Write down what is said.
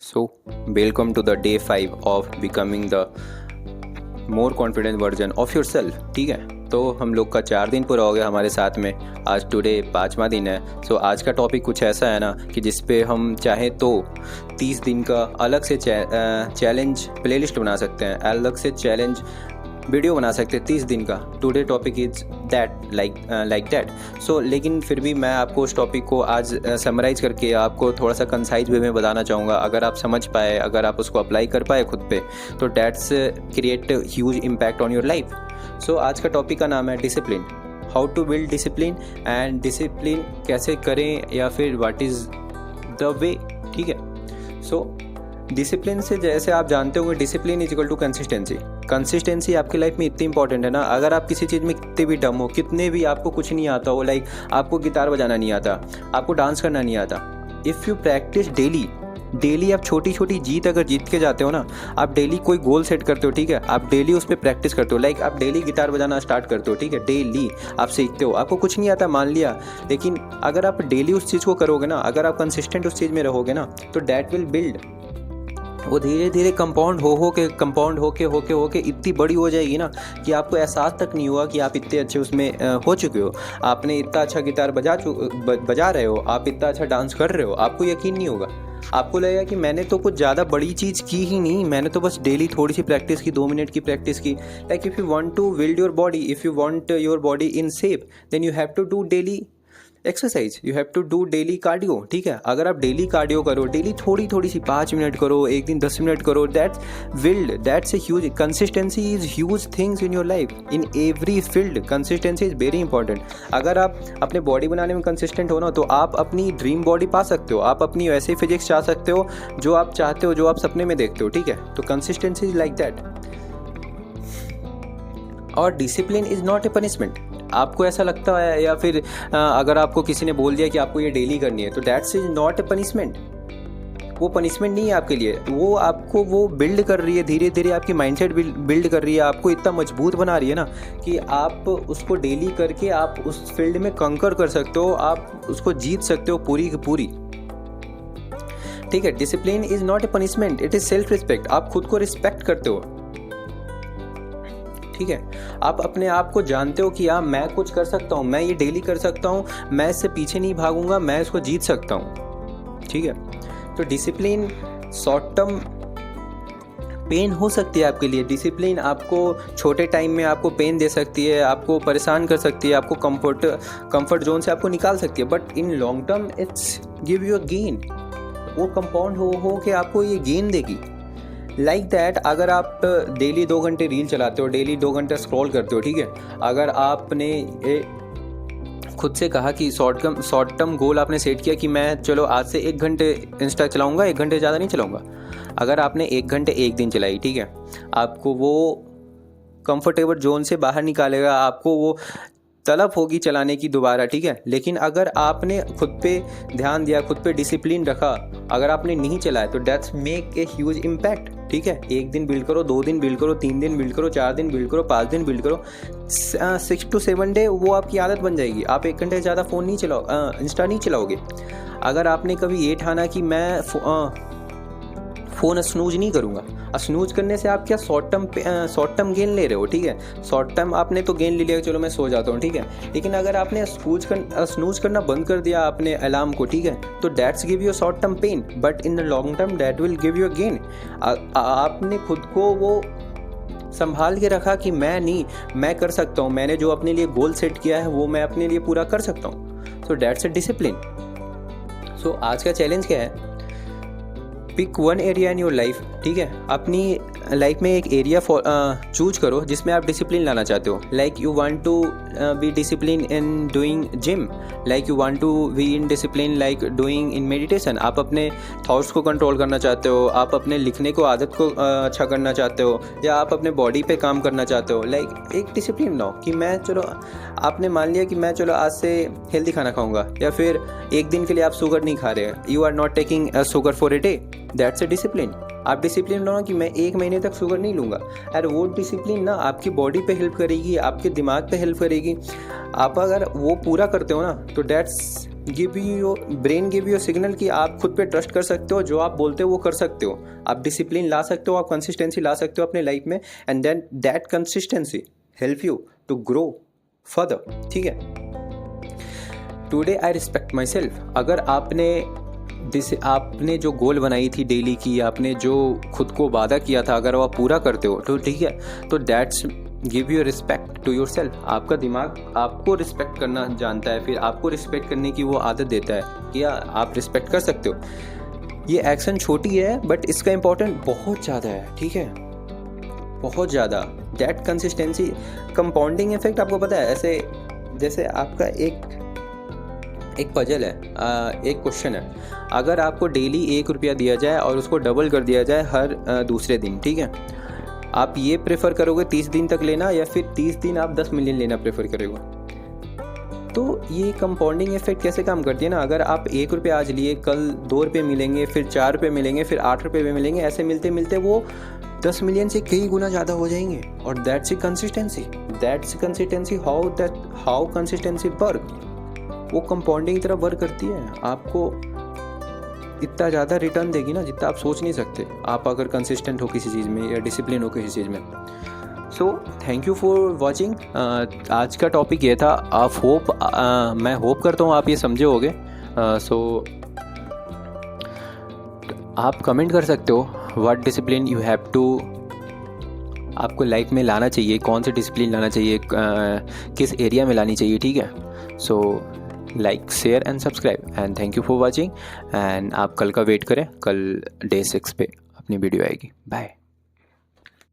So, welcome to the day 5 of becoming the more confident version of yourself. ठीक है, तो हम लोग का 4 दिन पूरा हो गया हमारे साथ में. आज टुडे 5वां दिन है. सो आज का टॉपिक कुछ ऐसा है ना कि जिस पे हम चाहे तो 30 दिन का अलग से चैलेंज प्लेलिस्ट बना सकते हैं, अलग से चैलेंज वीडियो बना सकते हैं 30 दिन का. Today topic is that like that. So लेकिन फिर भी मैं आपको उस टॉपिक को आज समराइज़ करके आपको थोड़ा सा कंसाइज वे में बताना चाहूँगा. अगर आप समझ पाए, अगर आप उसको अप्लाई कर पाए खुद पे, तो that's create huge impact on your life. So आज का टॉपिक का नाम है discipline. How to build discipline and discipline कैसे करें, या फिर व्हाट इज़ द वे. ठीक है, सो डिसिप्लिन से जैसे आप जानते होंगे, discipline is equal to consistency. Consistency आपकी लाइफ में इतनी इंपॉर्टेंट है ना. अगर आप किसी चीज़ में कितने भी डम हो, कितने भी आपको कुछ नहीं आता हो, लाइक आपको गिटार बजाना नहीं आता, आपको डांस करना नहीं आता, इफ़ यू प्रैक्टिस डेली आप छोटी छोटी जीत अगर जीत के जाते हो ना, आप डेली कोई गोल सेट करते हो, ठीक है, आप डेली उस पर प्रैक्टिस करते हो, लाइक आप डेली गिटार बजाना स्टार्ट करते हो, ठीक है, डेली आप सीखते हो. आपको कुछ नहीं आता मान लिया, लेकिन अगर आप डेली उस चीज़ को करोगे ना, अगर आप कंसिस्टेंट उस चीज़ में रहोगे ना, तो डैट विल बिल्ड. वो धीरे धीरे कंपाउंड होके इतनी बड़ी हो जाएगी ना कि आपको एहसास तक नहीं हुआ कि आप इतने अच्छे उसमें हो चुके हो. आपने इतना अच्छा गिटार बजा रहे हो, आप इतना अच्छा डांस कर रहे हो, आपको यकीन नहीं होगा. आपको लगेगा कि मैंने तो कुछ ज़्यादा बड़ी चीज़ की ही नहीं, मैंने तो बस डेली थोड़ी सी प्रैक्टिस की, 2 मिनट की प्रैक्टिस की. Like if you want to build your body, if you want your body in shape, then you have to do daily exercise, you have to do daily cardio. ठीक है, अगर आप daily cardio करो, daily थोड़ी सी 5 minute करो, एक दिन 10 minute करो, that's a huge. Consistency is huge things in your life, in every field. Consistency is very important. अगर आप अपने बॉडी बनाने में कंसिस्टेंट हो ना, तो आप अपनी ड्रीम बॉडी पा सकते हो, आप अपनी वैसे फिजिक्स चाह सकते हो जो आप चाहते हो, जो आप सपने में देखते हो. ठीक है, तो कंसिस्टेंसी इज लाइक दैट. और discipline is not a punishment. आपको ऐसा लगता है, या फिर अगर आपको किसी ने बोल दिया कि आपको ये डेली करनी है, तो that's is not a punishment. वो पनिशमेंट नहीं है आपके लिए, वो आपको वो बिल्ड कर रही है, धीरे धीरे आपकी माइंडसेट बिल्ड कर रही है, आपको इतना मजबूत बना रही है ना कि आप उसको डेली करके आप उस फील्ड में कंकर कर सकते हो, आप उसको जीत सकते हो पूरी की पूरी. ठीक है, discipline is not a punishment, it is self respect. आप खुद को रिस्पेक्ट करते हो. ठीक है, आप अपने आप को जानते हो कि हाँ, मैं कुछ कर सकता हूँ, मैं ये डेली कर सकता हूँ, मैं इससे पीछे नहीं भागूंगा, मैं इसको जीत सकता हूँ. ठीक है, तो डिसिप्लिन शॉर्ट टर्म पेन हो सकती है आपके लिए. डिसिप्लिन आपको छोटे टाइम में आपको पेन दे सकती है, आपको परेशान कर सकती है, आपको कंफर्ट जोन से आपको निकाल सकती है, but in long term it's give you a gain. वो कंपाउंड हो के आपको ये गेन देगी. लाइक दैट, अगर आप डेली 2 घंटे रील चलाते हो, डेली 2 घंटे स्क्रॉल करते हो, ठीक है, अगर आपने खुद से कहा कि शॉर्ट टर्म गोल आपने सेट किया कि मैं चलो आज से 1 घंटे इंस्टा चलाऊंगा, 1 घंटे ज़्यादा नहीं चलाऊंगा. अगर आपने 1 घंटे एक दिन चलाई, ठीक है, आपको वो कंफर्टेबल जोन से बाहर निकालेगा, आपको वो तलब होगी चलाने की दोबारा. ठीक है, लेकिन अगर आपने खुद पे ध्यान दिया, खुद पे डिसिप्लिन रखा, अगर आपने नहीं चलाया, तो that's make a huge impact. ठीक है, 1 दिन बिल्ड करो, 2 दिन बिल्ड करो, 3 दिन बिल्ड करो, 4 दिन बिल्ड करो, 5 दिन बिल्ड करो, 6 to 7 डे वो आपकी आदत बन जाएगी. आप 1 घंटे से ज़्यादा फ़ोन नहीं चलाओ, इंस्टा नहीं चलाओगे. अगर आपने कभी ये ठाना कि मैं फ़ोन स्नूज नहीं करूँगा, स्नूज करने से आप क्या शॉर्ट टर्म गेन ले रहे हो. ठीक है, शॉर्ट टर्म आपने तो गेन ले लिया, चलो मैं सो जाता हूँ. ठीक है, लेकिन अगर आपने स्नूज करना बंद कर दिया आपने अलार्म को, ठीक है, तो that's give you short term pain, but in the long term that will give you a gain. आपने खुद को वो संभाल के रखा कि मैं कर सकता हूँ, मैंने जो अपने लिए गोल सेट किया है वो मैं अपने लिए पूरा कर सकता हूँ. So that's a discipline. सो आज का चैलेंज क्या है? Pick 1 area in your life. ठीक है, अपनी लाइफ में एक एरिया चूज करो जिसमें आप डिसिप्लिन लाना चाहते हो. Like you want to be discipline in doing gym, like you want to be in discipline like doing in meditation. आप अपने थॉट्स को कंट्रोल करना चाहते हो, आप अपने लिखने को आदत को अच्छा करना चाहते हो, या आप अपने बॉडी पे काम करना चाहते हो. लाइक एक डिसिप्लिन बनाओ कि मैं चलो, आपने मान लिया कि मैं चलो आज से हेल्दी खाना खाऊंगा, या फिर 1 दिन के लिए आप शुगर नहीं खा रहे, you are not taking sugar for a day. That's a discipline. आप डिसिप्लिन बनाओ कि मैं 1 महीने तक शुगर नहीं लूँगा. और वो डिसिप्लिन ना आपकी बॉडी पे हेल्प करेगी, आपके दिमाग पे हेल्प करेगी. आप अगर वो पूरा करते हो ना, तो that's brain give you signal कि आप खुद पे ट्रस्ट कर सकते हो, जो आप बोलते हो वो कर सकते हो, आप डिसिप्लिन ला सकते हो, आप कंसिस्टेंसी ला सकते हो अपने लाइफ में, and then that consistency help you to grow further. ठीक है, today I respect myself. अगर आपने जो गोल बनाई थी डेली की, आपने जो खुद को वादा किया था, अगर वो आप पूरा करते हो तो ठीक है, तो that's give you respect to yourself. आपका दिमाग आपको रिस्पेक्ट करना जानता है, फिर आपको रिस्पेक्ट करने की वो आदत देता है कि आप रिस्पेक्ट कर सकते हो। ये एक्शन छोटी है बट इसका इम्पोर्टेंट बहुत ज़्यादा है। ठीक है, बहुत ज़्यादा। दैट कंसिस्टेंसी कंपाउंडिंग इफेक्ट आपको पता है, ऐसे जैसे आपका एक पजल है, एक क्वेश्चन है, अगर आपको डेली 1 रुपया दिया जाए और उसको डबल कर दिया जाए हर दूसरे दिन, ठीक है, आप ये प्रेफर करोगे 30 दिन तक लेना या फिर 30 दिन आप 10 मिलियन लेना प्रेफर करोगे? तो ये कंपाउंडिंग इफेक्ट कैसे काम करती है ना, अगर आप 1 रुपया आज लिए, कल 2 रुपये मिलेंगे, फिर 4 रुपये मिलेंगे, फिर 8 रुपये भी मिलेंगे, ऐसे मिलते मिलते वो 10 मिलियन से कई गुना ज़्यादा हो जाएंगे। और that's consistency how consistency work. वो कंपाउंडिंग की तरह वर्क करती है, आपको इतना ज़्यादा रिटर्न देगी ना जितना आप सोच नहीं सकते, आप अगर कंसिस्टेंट हो किसी चीज़ में या डिसिप्लिन हो किसी चीज़ में। So thank you for watching. आज का टॉपिक ये था। मैं होप करता हूँ आप ये समझे होगे। सो आप कमेंट कर सकते हो what discipline you have to, आपको लाइफ में लाना चाहिए, कौन सी डिसिप्लिन लाना चाहिए, किस एरिया में लानी चाहिए। ठीक है, so like, share and subscribe, and thank you for watching. And आप कल का वेट करें, कल डे 6 पे अपनी वीडियो आएगी। बाय।